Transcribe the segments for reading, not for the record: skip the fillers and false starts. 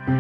आपका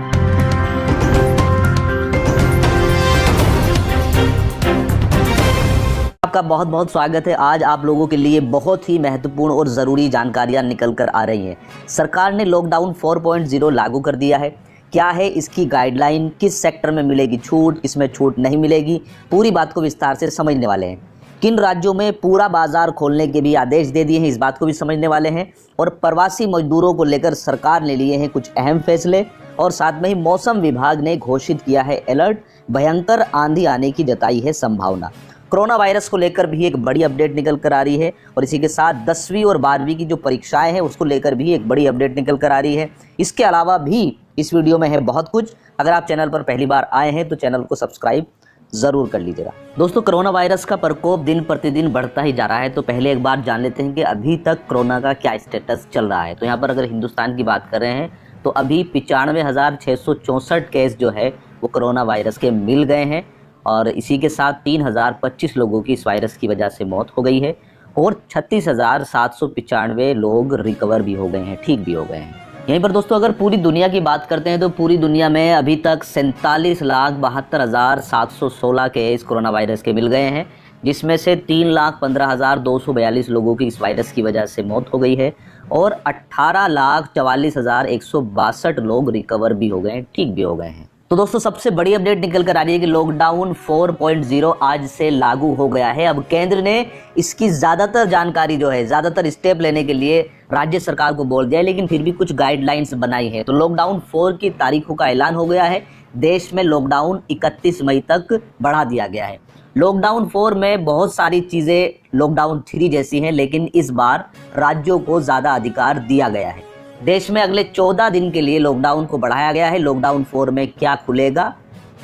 बहुत बहुत स्वागत है। आज आप लोगों के लिए बहुत ही महत्वपूर्ण और ज़रूरी जानकारियां निकल कर आ रही हैं। सरकार ने लॉकडाउन 4.0 लागू कर दिया है। क्या है इसकी गाइडलाइन, किस सेक्टर में मिलेगी छूट, किसमें छूट नहीं मिलेगी, पूरी बात को विस्तार से समझने वाले हैं। किन राज्यों में पूरा बाजार खोलने के भी आदेश दे दिए हैं, इस बात को भी समझने वाले हैं। और प्रवासी मजदूरों को लेकर सरकार ने लिए हैं कुछ अहम फैसले, और साथ में ही मौसम विभाग ने घोषित किया है अलर्ट, भयंकर आंधी आने की जताई है संभावना। कोरोना वायरस को लेकर भी एक बड़ी अपडेट निकल कर आ रही है, और इसी के साथ 10वीं और 12वीं की जो परीक्षाएं हैं उसको लेकर भी एक बड़ी अपडेट निकल कर आ रही है। इसके अलावा भी इस वीडियो में है बहुत कुछ। अगर आप चैनल पर पहली बार आए हैं तो चैनल को सब्सक्राइब ज़रूर कर लीजिएगा। दोस्तों, कोरोना वायरस का प्रकोप दिन प्रतिदिन बढ़ता ही जा रहा है। तो पहले एक बार जान लेते हैं कि अभी तक कोरोना का क्या स्टेटस चल रहा है। तो यहाँ पर अगर हिंदुस्तान की बात कर रहे हैं तो अभी 95,664 केस जो है वो कोरोना वायरस के मिल गए हैं, और इसी के साथ 3,025 लोगों की इस वायरस की वजह से मौत हो गई है, और 36,795 लोग रिकवर भी हो गए हैं, ठीक भी हो गए हैं। यहीं पर दोस्तों अगर पूरी दुनिया की बात करते हैं तो पूरी दुनिया में अभी तक 47,72,716 केस कोरोना वायरस के मिल गए हैं, जिसमें से 3,15,242 लोगों की इस वायरस की वजह से मौत हो गई है, और 18,44,162 लोग रिकवर भी हो गए हैं, ठीक भी हो गए हैं। तो दोस्तों सबसे बड़ी अपडेट निकल कर आ रही है कि लॉकडाउन 4.0 आज से लागू हो गया है। अब केंद्र ने इसकी ज़्यादातर जानकारी जो है, ज़्यादातर स्टेप लेने के लिए राज्य सरकार को बोल दिया है, लेकिन फिर भी कुछ गाइडलाइंस बनाई है। तो लॉकडाउन 4 की तारीखों का ऐलान हो गया है। देश में लॉकडाउन 31 मई तक बढ़ा दिया गया है। लॉकडाउन 4 में बहुत सारी चीज़ें लॉकडाउन 3 जैसी हैं, लेकिन इस बार राज्यों को ज़्यादा अधिकार दिया गया है। देश में अगले 14 दिन के लिए लॉकडाउन को बढ़ाया गया है। लॉकडाउन 4 में क्या खुलेगा,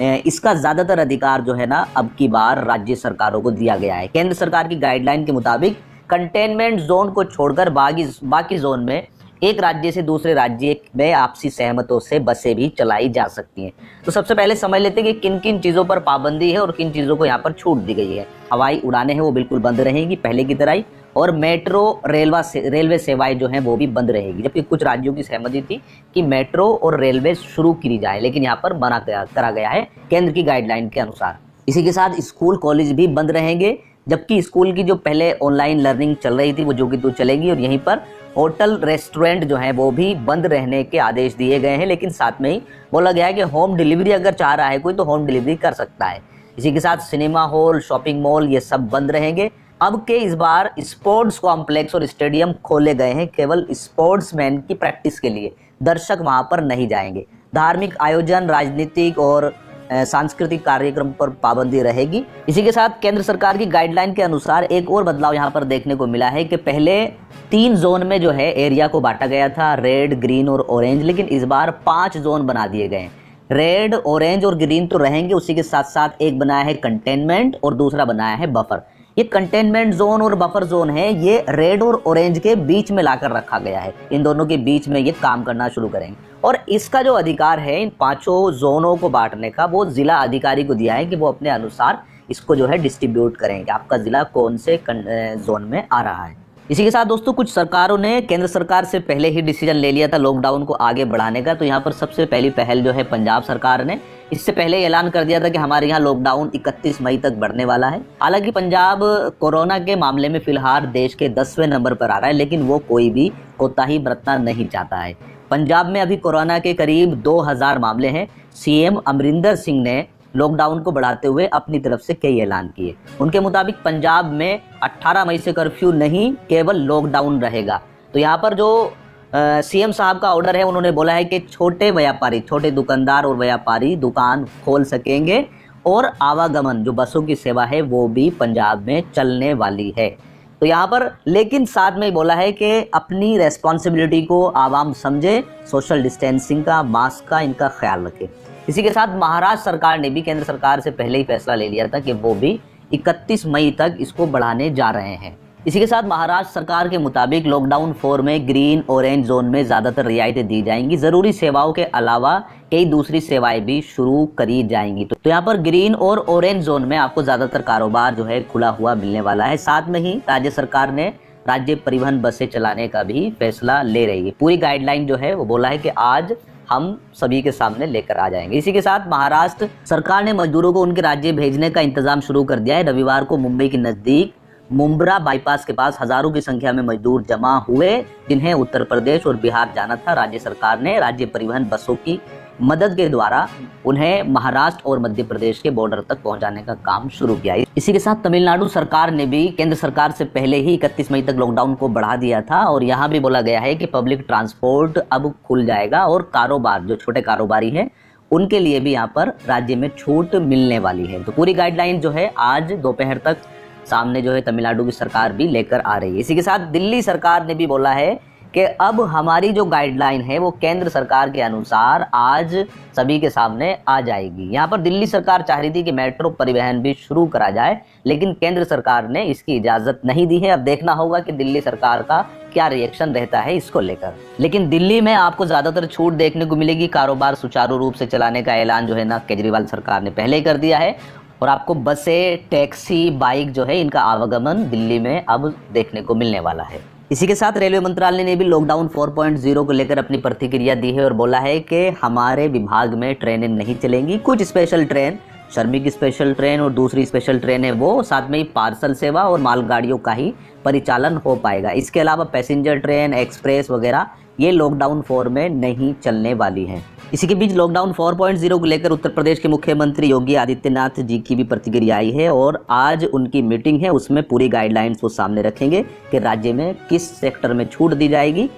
इसका ज़्यादातर अधिकार जो है ना अब की बार राज्य सरकारों को दिया गया है। केंद्र सरकार की गाइडलाइन के मुताबिक कंटेनमेंट जोन को छोड़कर बाकी जोन में एक राज्य से दूसरे राज्य में आपसी सहमतों से बसें भी चलाई जा सकती हैं। तो सबसे पहले समझ लेते हैं कि किन किन चीज़ों पर पाबंदी है और किन चीज़ों को यहाँ पर छूट दी गई है। हवाई उड़ानें हैं वो बिल्कुल बंद रहेंगी पहले की तरह ही, और मेट्रो रेलवे सेवाएं जो हैं वो भी बंद रहेगी। जबकि कुछ राज्यों की सहमति थी कि मेट्रो और रेलवे शुरू की जाए, लेकिन यहाँ पर मना करा गया है केंद्र की गाइडलाइन के अनुसार। इसी के साथ स्कूल कॉलेज भी बंद रहेंगे, जबकि स्कूल की जो पहले ऑनलाइन लर्निंग चल रही थी वो जो कि तो चलेगी, और यहीं पर होटल रेस्टोरेंट जो है वो भी बंद रहने के आदेश दिए गए हैं। लेकिन साथ में ही बोला गया है कि होम डिलीवरी अगर चाह रहा है कोई तो होम डिलीवरी कर सकता है। इसी के साथ सिनेमा हॉल, शॉपिंग मॉल ये सब बंद रहेंगे। अब के इस बार स्पोर्ट्स कॉम्प्लेक्स और स्टेडियम खोले गए हैं केवल स्पोर्ट्समैन की प्रैक्टिस के लिए, दर्शक वहां पर नहीं जाएंगे। धार्मिक आयोजन, राजनीतिक और सांस्कृतिक कार्यक्रम पर पाबंदी रहेगी। इसी के साथ केंद्र सरकार की गाइडलाइन के अनुसार एक और बदलाव यहाँ पर देखने को मिला है कि पहले 3 जोन में जो है एरिया को बांटा गया था, रेड, ग्रीन और ऑरेंज, लेकिन इस बार 5 जोन बना दिए गए हैं। रेड, ऑरेंज और ग्रीन तो रहेंगे, उसी के साथ साथ एक बनाया है कंटेनमेंट और दूसरा बनाया है बफर। ये कंटेनमेंट जोन और बफर जोन है, ये रेड और ऑरेंज के बीच में लाकर रखा गया है। इन दोनों के बीच में ये काम करना शुरू करेंगे, और इसका जो अधिकार है इन 5 जोनों को बांटने का वो जिला अधिकारी को दिया है कि वो अपने अनुसार इसको जो है डिस्ट्रीब्यूट करेंगे, आपका जिला कौन से जोन में आ रहा है। इसी के साथ दोस्तों कुछ सरकारों ने केंद्र सरकार से पहले ही डिसीजन ले लिया था लॉकडाउन को आगे बढ़ाने का। तो यहाँ पर सबसे पहली पहल जो है पंजाब सरकार ने इससे पहले ऐलान कर दिया था कि हमारे यहाँ लॉकडाउन 31 मई तक बढ़ने वाला है। हालांकि पंजाब कोरोना के मामले में फिलहाल देश के 10वें नंबर पर आ रहा है, लेकिन वो कोई भी कोताही बरतना नहीं चाहता है। पंजाब में अभी कोरोना के करीब 2000 मामले हैं। सीएम अमरिंदर सिंह ने लॉकडाउन को बढ़ाते हुए अपनी तरफ से कई ऐलान किए। उनके मुताबिक पंजाब में 18 मई से कर्फ्यू नहीं, केवल लॉकडाउन रहेगा। तो यहाँ पर जो सीएम साहब का ऑर्डर है, उन्होंने बोला है कि छोटे व्यापारी, छोटे दुकानदार और व्यापारी दुकान खोल सकेंगे, और आवागमन जो बसों की सेवा है वो भी पंजाब में चलने वाली है। तो यहाँ पर लेकिन साथ में बोला है कि अपनी रेस्पॉन्सिबिलिटी को आवाम समझे, सोशल डिस्टेंसिंग का, मास्क का, इनका ख्याल रखे। इसी के साथ महाराष्ट्र सरकार ने भी केंद्र सरकार से पहले ही फैसला ले लिया था कि वो भी 31 मई तक इसको बढ़ाने जा रहे हैं। इसी के साथ महाराष्ट्र सरकार के मुताबिक लॉकडाउन 4 में ग्रीन, ऑरेंज जोन में ज़्यादातर रियायतें दी जाएंगी। ज़रूरी सेवाओं के अलावा कई दूसरी सेवाएं भी शुरू करी जाएंगी। तो यहाँ पर ग्रीन और ऑरेंज जोन में आपको ज़्यादातर कारोबार जो है खुला हुआ मिलने वाला है। साथ में ही राज्य सरकार ने राज्य परिवहन बसें चलाने का भी फैसला ले रही है। पूरी गाइडलाइन जो है वो बोला है कि आज हम सभी के सामने लेकर आ जाएंगे। इसी के साथ महाराष्ट्र सरकार ने मजदूरों को उनके राज्य भेजने का इंतजाम शुरू कर दिया है। रविवार को मुंबई के नजदीक मुंब्रा बाईपास के पास हजारों की संख्या में मजदूर जमा हुए, जिन्हें उत्तर प्रदेश और बिहार जाना था। राज्य सरकार ने राज्य परिवहन बसों की मदद के द्वारा उन्हें महाराष्ट्र और मध्य प्रदेश के बॉर्डर तक पहुंचाने का काम शुरू किया। इसी के साथ तमिलनाडु सरकार ने भी केंद्र सरकार से पहले ही 31 मई तक लॉकडाउन को बढ़ा दिया था और यहाँ भी बोला गया है कि पब्लिक ट्रांसपोर्ट अब खुल जाएगा और कारोबार, जो छोटे कारोबारी हैं, उनके लिए भी यहाँ पर राज्य में छूट मिलने वाली है। तो पूरी गाइडलाइन जो है आज दोपहर तक सामने जो है तमिलनाडु की सरकार भी लेकर आ रही है। इसी के साथ दिल्ली सरकार ने भी बोला है कि अब हमारी जो गाइडलाइन है वो केंद्र सरकार के अनुसार आज सभी के सामने आ जाएगी। यहाँ पर दिल्ली सरकार चाह रही थी कि मेट्रो परिवहन भी शुरू करा जाए, लेकिन केंद्र सरकार ने इसकी इजाजत नहीं दी है। अब देखना होगा कि दिल्ली सरकार का क्या रिएक्शन रहता है इसको लेकर। लेकिन दिल्ली में आपको ज्यादातर छूट देखने को मिलेगी। कारोबार सुचारू रूप से चलाने का ऐलान जो है ना केजरीवाल सरकार ने पहले ही कर दिया है और आपको बसें, टैक्सी, बाइक जो है इनका आवागमन दिल्ली में अब देखने को मिलने वाला है। इसी के साथ रेलवे मंत्रालय ने भी लॉकडाउन 4.0 को लेकर अपनी प्रतिक्रिया दी है और बोला है कि हमारे विभाग में ट्रेनें नहीं चलेंगी। कुछ स्पेशल ट्रेन, श्रमिक स्पेशल ट्रेन और दूसरी स्पेशल ट्रेन है वो, साथ में ही पार्सल सेवा और मालगाड़ियों का ही परिचालन हो पाएगा। इसके अलावा पैसेंजर ट्रेन, एक्सप्रेस वगैरह ये लॉकडाउन 4 में नहीं चलने वाली हैं। इसी के बीच लॉकडाउन 4.0 को लेकर उत्तर प्रदेश के मुख्यमंत्री योगी आदित्यनाथ जी की भी प्रतिक्रिया आई है और आज उनकी मीटिंग है, उसमें पूरी गाइडलाइंस वो सामने रखेंगे कि राज्य में किस सेक्टर में छूट दी जाएगी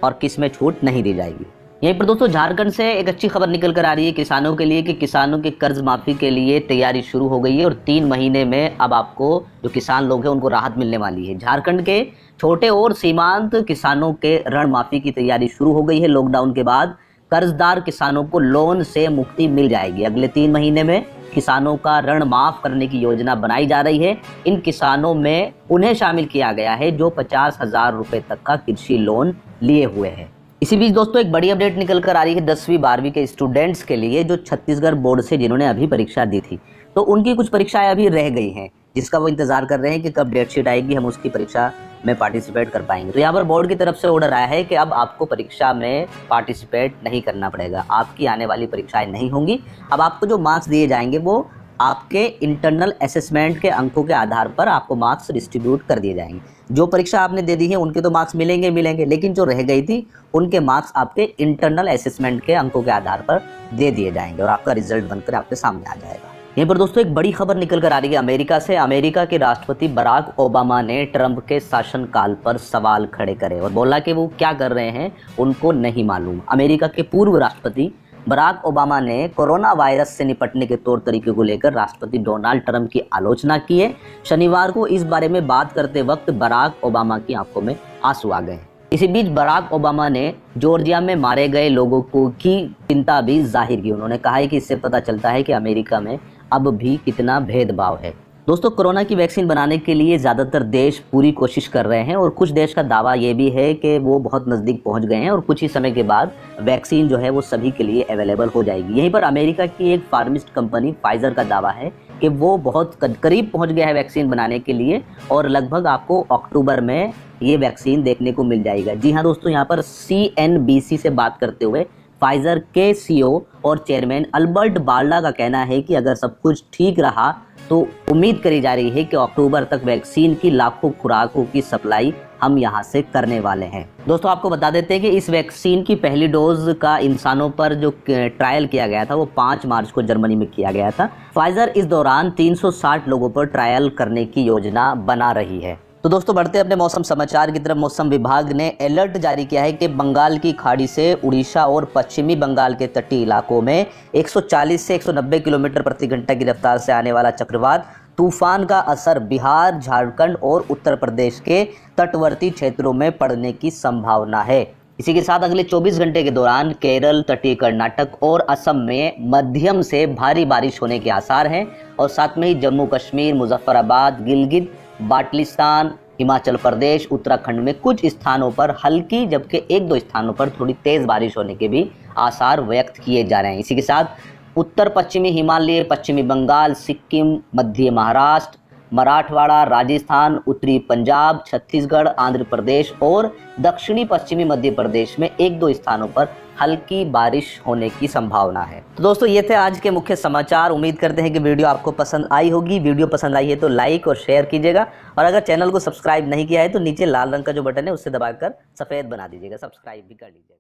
और किस में छूट नहीं दी जाएगी। यहीं पर दोस्तों झारखंड से एक अच्छी खबर निकल कर आ रही है किसानों के लिए कि किसानों के कर्ज माफी के लिए तैयारी शुरू हो गई है और 3 महीने में अब आपको जो किसान लोग हैं उनको राहत मिलने वाली है। झारखंड के छोटे और सीमांत किसानों के ऋण माफी की तैयारी शुरू हो गई है। लॉकडाउन के बाद कर्जदार किसानों को लोन से मुक्ति मिल जाएगी। अगले 3 महीने में किसानों का ऋण माफ करने की योजना बनाई जा रही है। इन किसानों में उन्हें शामिल किया गया है जो 50,000 रुपए तक का कृषि लोन लिए हुए हैं। इसी बीच दोस्तों एक बड़ी अपडेट निकल कर आ रही है 10वीं 12वीं के स्टूडेंट्स के लिए, जो छत्तीसगढ़ बोर्ड से जिन्होंने अभी परीक्षा दी थी, तो उनकी कुछ परीक्षाएं अभी रह गई हैं, जिसका वो इंतजार कर रहे हैं कि कब डेट शीट आएगी, हम उसकी परीक्षा में पार्टिसिपेट कर पाएंगे। तो यहाँ पर बोर्ड की तरफ से ऑर्डर आया है कि अब आपको परीक्षा में पार्टिसिपेट नहीं करना पड़ेगा, आपकी आने वाली परीक्षाएं नहीं होंगी। अब आपको जो मार्क्स दिए जाएंगे वो आपके इंटरनल असेसमेंट के अंकों के आधार पर आपको मार्क्स डिस्ट्रीब्यूट कर दिए जाएंगे। जो परीक्षा आपने दे दी है उनके तो मार्क्स मिलेंगे, लेकिन जो रह गई थी उनके मार्क्स आपके इंटरनल असेसमेंट के अंकों के आधार पर दे दिए जाएंगे और आपका रिजल्ट बनकर आपके सामने आ जाएगा। यहीं पर दोस्तों एक बड़ी खबर निकल कर आ रही है अमेरिका से। अमेरिका के राष्ट्रपति बराक ओबामा ने ट्रंप के शासनकाल पर सवाल खड़े करे और बोला कि वो क्या कर रहे हैं उनको नहीं मालूम। अमेरिका के पूर्व राष्ट्रपति बराक ओबामा ने कोरोना वायरस से निपटने के तौर तरीके को लेकर राष्ट्रपति डोनाल्ड ट्रंप की आलोचना की है। शनिवार को इस बारे में बात करते वक्त बराक ओबामा की आंखों में आंसू आ गए। इसी बीच बराक ओबामा ने जॉर्जिया में मारे गए लोगों की चिंता भी जाहिर की। उन्होंने कहा है कि इससे पता चलता है कि अमेरिका में अब भी कितना भेदभाव है। दोस्तों कोरोना की वैक्सीन बनाने के लिए ज़्यादातर देश पूरी कोशिश कर रहे हैं और कुछ देश का दावा ये भी है कि वो बहुत नज़दीक पहुंच गए हैं और कुछ ही समय के बाद वैक्सीन जो है वो सभी के लिए अवेलेबल हो जाएगी। यहीं पर अमेरिका की एक फार्मिस्ट कंपनी फाइजर का दावा है कि वो बहुत करीब पहुंच गया है वैक्सीन बनाने के लिए और लगभग आपको अक्टूबर में ये वैक्सीन देखने को मिल जाएगा। जी हाँ दोस्तों, यहाँ पर CNBC से बात करते हुए फाइजर के CEO और चेयरमैन अल्बर्ट बार्ला का कहना है कि अगर सब कुछ ठीक रहा तो उम्मीद करी जा रही है कि अक्टूबर तक वैक्सीन की लाखों खुराकों की सप्लाई हम यहां से करने वाले हैं। दोस्तों आपको बता देते हैं कि इस वैक्सीन की पहली डोज का इंसानों पर जो ट्रायल किया गया था वो 5 मार्च को जर्मनी में किया गया था। फाइजर इस दौरान 360 लोगों पर ट्रायल करने की योजना बना रही है। तो दोस्तों बढ़ते अपने मौसम समाचार की तरफ। मौसम विभाग ने अलर्ट जारी किया है कि बंगाल की खाड़ी से उड़ीसा और पश्चिमी बंगाल के तटीय इलाकों में 140 से 190 किलोमीटर प्रति घंटा की रफ्तार से आने वाला चक्रवात तूफान का असर बिहार, झारखंड और उत्तर प्रदेश के तटवर्ती क्षेत्रों में पड़ने की संभावना है। इसी के साथ अगले 24 घंटे के दौरान केरल, तटीय कर्नाटक और असम में मध्यम से भारी बारिश होने के आसार हैं और साथ में ही जम्मू कश्मीर, मुजफ्फराबाद, गिलगित बाल्टिस्तान, हिमाचल प्रदेश, उत्तराखंड में कुछ स्थानों पर हल्की जबकि 1-2 स्थानों पर थोड़ी तेज बारिश होने के भी आसार व्यक्त किए जा रहे हैं। इसी के साथ उत्तर पश्चिमी हिमालय, पश्चिमी बंगाल, सिक्किम, मध्य महाराष्ट्र, मराठवाड़ा, राजस्थान, उत्तरी पंजाब, छत्तीसगढ़, आंध्र प्रदेश और दक्षिणी पश्चिमी मध्य प्रदेश में 1-2 स्थानों पर हल्की बारिश होने की संभावना है। तो दोस्तों ये थे आज के मुख्य समाचार। उम्मीद करते हैं कि वीडियो आपको पसंद आई होगी। वीडियो पसंद आई है तो लाइक और शेयर कीजिएगा, और अगर चैनल को सब्सक्राइब नहीं किया है तो नीचे लाल रंग का जो बटन है उससे दबाकर सफ़ेद बना दीजिएगा, सब्सक्राइब भी कर लीजिएगा।